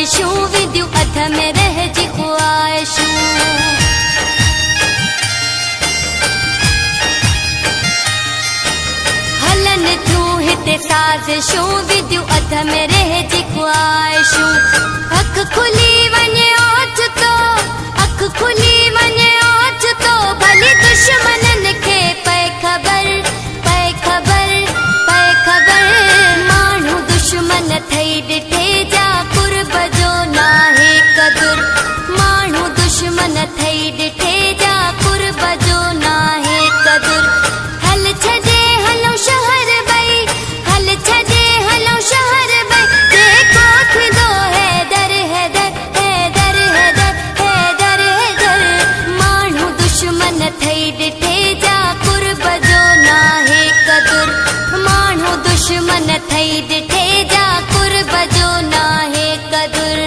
ख़्वाहिशूं विधियूं अध में रहिजी ख़्वाहिशूं। हलन थियूं हिते साज़िशूं विधियूं अध में रहिजी ख़्वाहिशूं। अख खुली वञे ओचितो, अख खुली वञे ओचितो, भली दुश्मननि खे पए ख़बर, पए ख़बर, पए ख़बर। माण्हू दुश्मन ठही ॾिठे जा कुर्ब जो नाहे क़दुर, माण्हू दुश्मन ठही ॾिठे जा कुर्ब जो नाहे क़दुर। हल छॾे हलूं शहर ॿई, हल छॾे हलूं शहर ॿई, जेको थींदो हैदर हैदर हैदर हैदर हैदर हैदर। माण्हू दुश्मन ठही ॾिठे जा कुर्ब जो नाहे क़दुर, माण्हू दुश्मन ठही ॾिठे जा कुर्ब जो नाहे क़दुर।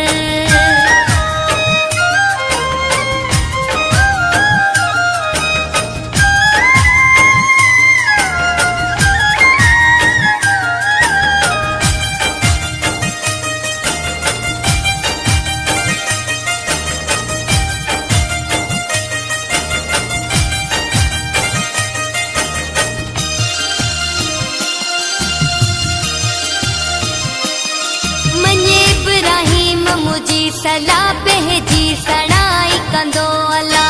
मुझी सलाह पंहिंजी सणाई कंदो अला।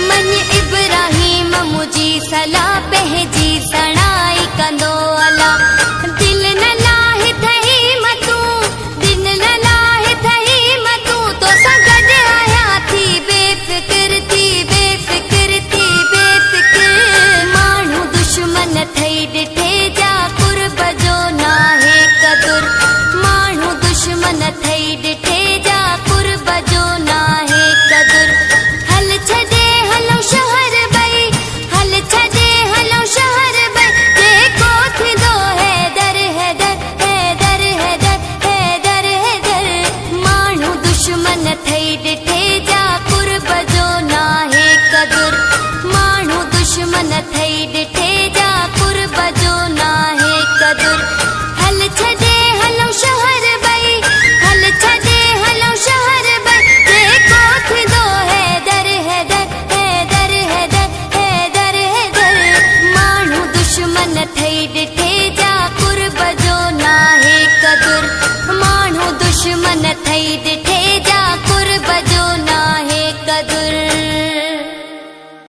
मन इब्राहिम मुझी सलाह पंहिंजी सणाई कंदो अला। दिल न लाहे थही मतूं, दिल न लाहे थही मतूं, तोसां गॾु आहियां थी बेफ़िक्र, थी बेफ़िक्र, थी बेफ़िक्र। माण्हू दुश्मन ठही ॾिठे जा कुर्ब जो नाहे क़दुर, माण्हू दुश्मन ठही ॾिठे जा कुर्ब जो नाहे क़दुर। हल छॾे हलूं शहर ॿई, हल छॾे हलूं शहर ॿई, जेको थींदो हैदर हैदर हैदर हैदर हैदर हैदर। माण्हू दुश्मन ठही ॾिठे जा कुर्ब जो नाहे क़दुर, माण्हू दुश्मन ठही ॾिठे जा कुर्ब जो नाहे क़दुर। हल छॾे हलूं शहर ॿई, हल छॾे हलूं शहर ॿई, जेको थींदो हैदर हैदर हैदर हैदर हैदर हैदर। माण्हू दुश्मन ठही ॾिठे जा कुर्ब जो